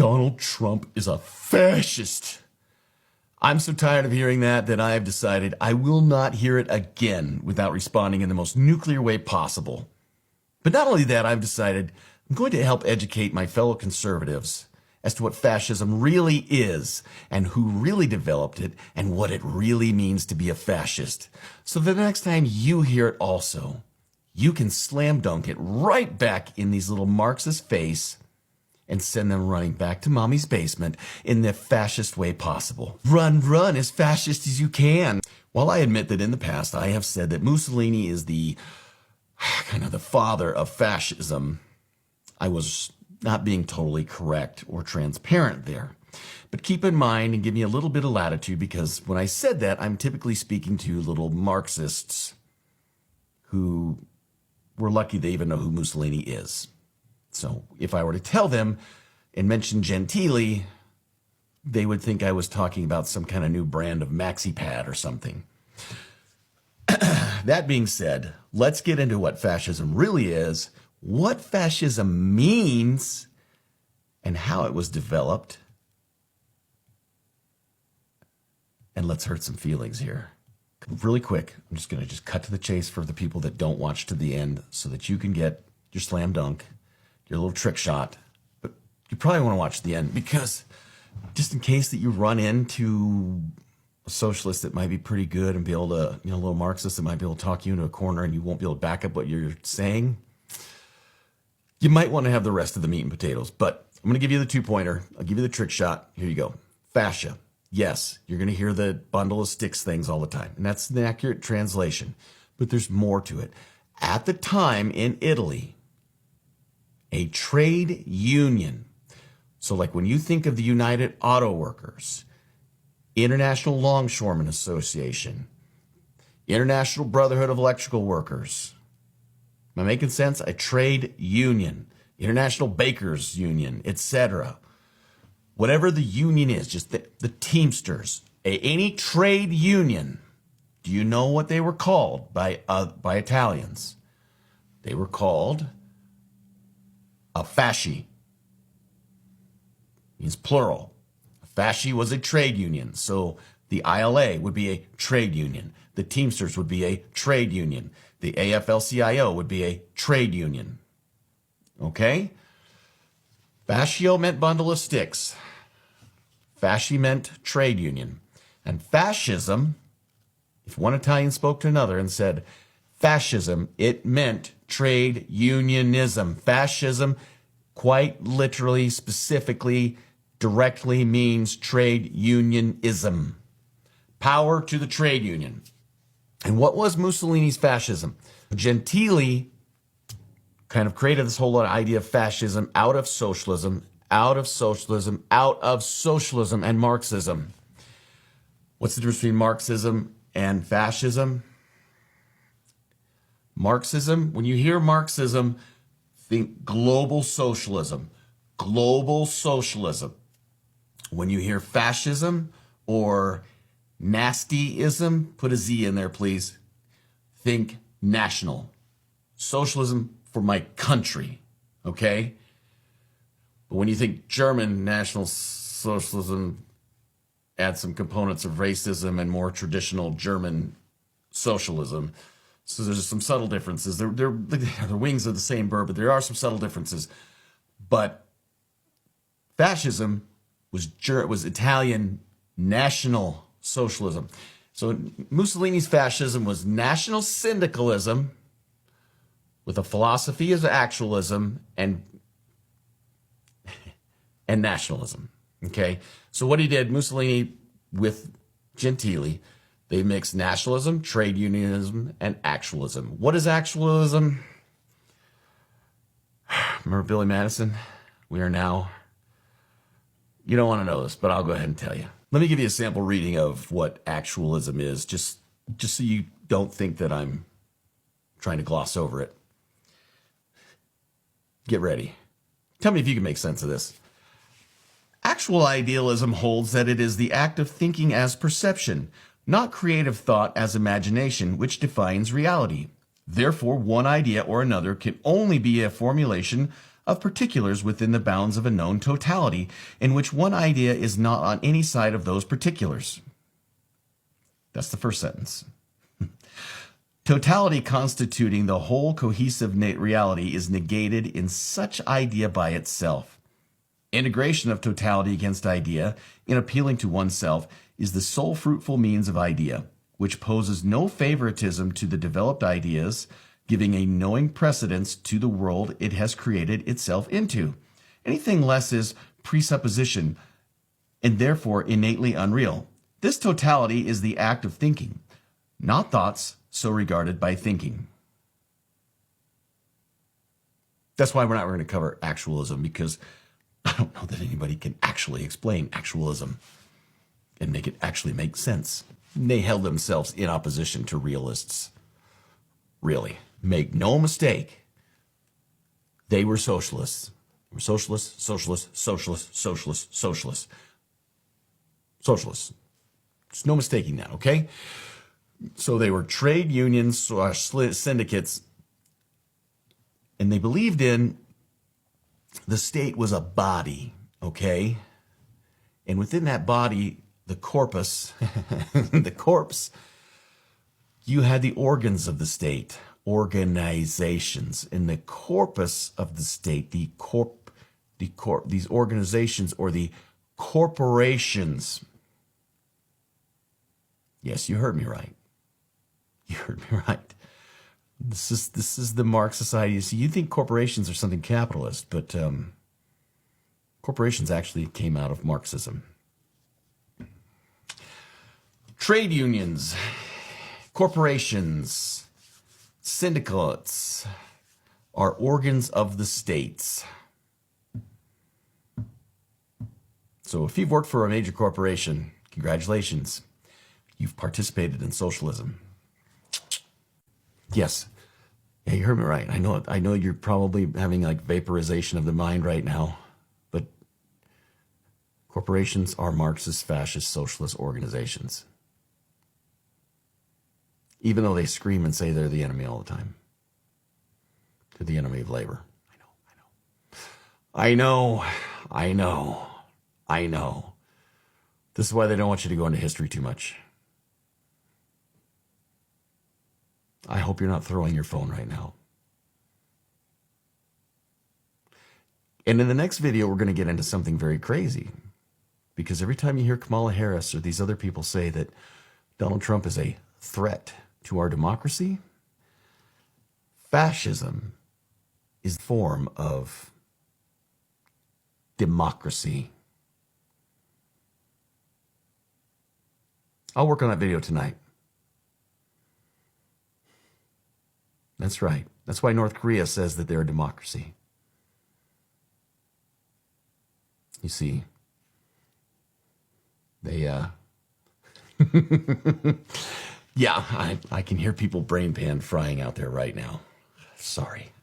Donald Trump is a fascist. I'm so tired of hearing that I have decided I will not hear it again without responding in the most nuclear way possible. But not only that, I've decided I'm going to help educate my fellow conservatives as to what fascism really is and who really developed it and what it really means to be a fascist. So the next time you hear it also, you can slam dunk it right back in these little Marxist face and send them running back to mommy's basement in the fascist way possible. Run as fascist as you can. While I admit that in the past I have said that Mussolini is the father of fascism, I was not being totally correct or transparent there. But keep in mind and give me a little bit of latitude, because when I said that, I'm typically speaking to little Marxists who were lucky they even know who Mussolini is. So if I were to tell them and mention genteelly, they would think I was talking about some kind of new brand of maxi pad or something. That being said, let's get into what fascism really is, what fascism means, and how it was developed. And let's hurt some feelings here. Really quick, I'm just going to cut to the chase for the people that don't watch to the end so that you can get your slam dunk, your little trick shot. But you probably want to watch the end, because just in case that you run into a socialist that might be pretty good and be able to, a little Marxist that might be able to talk you into a corner and you won't be able to back up what you're saying, you might want to have the rest of the meat and potatoes. But I'm going to give you the two-pointer. I'll give you the trick shot. Here you go. Fascia. Yes, you're going to hear the bundle of sticks things all the time, and that's an accurate translation. But there's more to it. At the time in Italy, a trade union, so like when you think of the United Auto Workers, International Longshoremen Association, International Brotherhood of Electrical Workers, am I making sense? A trade union, International Bakers Union, etc. Whatever the union is, just the Teamsters, any trade union. Do you know what they were called by Italians? They were called a fasci. Means plural. A fasci was a trade union. So the ILA would be a trade union. The Teamsters would be a trade union. The AFL-CIO would be a trade union. Okay? Fascio meant bundle of sticks. Fasci meant trade union. And fascism, if one Italian spoke to another and said fascism, it meant trade unionism. Fascism quite literally, specifically, directly means trade unionism. Power to the trade union. And what was Mussolini's fascism? Gentili kind of created this whole idea of fascism out of socialism and Marxism. What's the difference between Marxism and fascism? Marxism, when you hear Marxism, think global socialism. Global socialism. When you hear fascism or nastyism, put a Z in there, please. Think national. Socialism for my country, okay? But when you think German National Socialism, add some components of racism and more traditional German socialism. So there's some subtle differences. They're wings of the same bird, but there are some subtle differences. But fascism was Italian National Socialism. So Mussolini's fascism was national syndicalism with a philosophy of actualism and nationalism. Okay? So what he did, Mussolini with Gentili, they mixed nationalism, trade unionism, and actualism. What is actualism? Remember Billy Madison? We are now... You don't want to know this, but I'll go ahead and tell you. Let me give you a sample reading of what actualism is, just so you don't think that I'm trying to gloss over it. Get ready. Tell me if you can make sense of this. Actual idealism holds that it is the act of thinking as perception, not creative thought as imagination, which defines reality. Therefore, one idea or another can only be a formulation of particulars within the bounds of a known totality, in which one idea is not on any side of those particulars. That's the first sentence. Totality constituting the whole cohesive reality is negated in such idea by itself. Integration of totality against idea, in appealing to oneself, is the sole fruitful means of idea, which poses no favoritism to the developed ideas, giving a knowing precedence to the world it has created itself into. Anything less is presupposition, and therefore innately unreal. This totality is the act of thinking, not thoughts so regarded by thinking. That's why we're not going to cover actualism, because I don't know that anybody can actually explain actualism and make it actually make sense. They held themselves in opposition to realists. Really. Make no mistake. They were socialists. They were socialists, socialists, socialists, socialists, socialists. Socialists. There's no mistaking that, okay? So they were trade unions or syndicates, and they believed in the state was a body, okay? And within that body, the corpus, the corpse, you had the organs of the state, organizations. In the corpus of the state, these organizations or the corporations. Yes, you heard me right. You heard me right. This is the Marx society. See, you think corporations are something capitalist, but corporations actually came out of Marxism. Trade unions, corporations, syndicates are organs of the states. So if you've worked for a major corporation, congratulations. You've participated in socialism. Yes. Yeah, you heard me right. I know you're probably having like vaporization of the mind right now, but corporations are Marxist, fascist, socialist organizations. Even though they scream and say they're the enemy all the time. They're the enemy of labor. I know. This is why they don't want you to go into history too much. I hope you're not throwing your phone right now. And in the next video, we're going to get into something very crazy. Because every time you hear Kamala Harris or these other people say that Donald Trump is a threat to our democracy, fascism is a form of democracy. I'll work on that video tonight. That's right. That's why North Korea says that they're a democracy. You see, they, yeah, I can hear people brain pan frying out there right now. Sorry.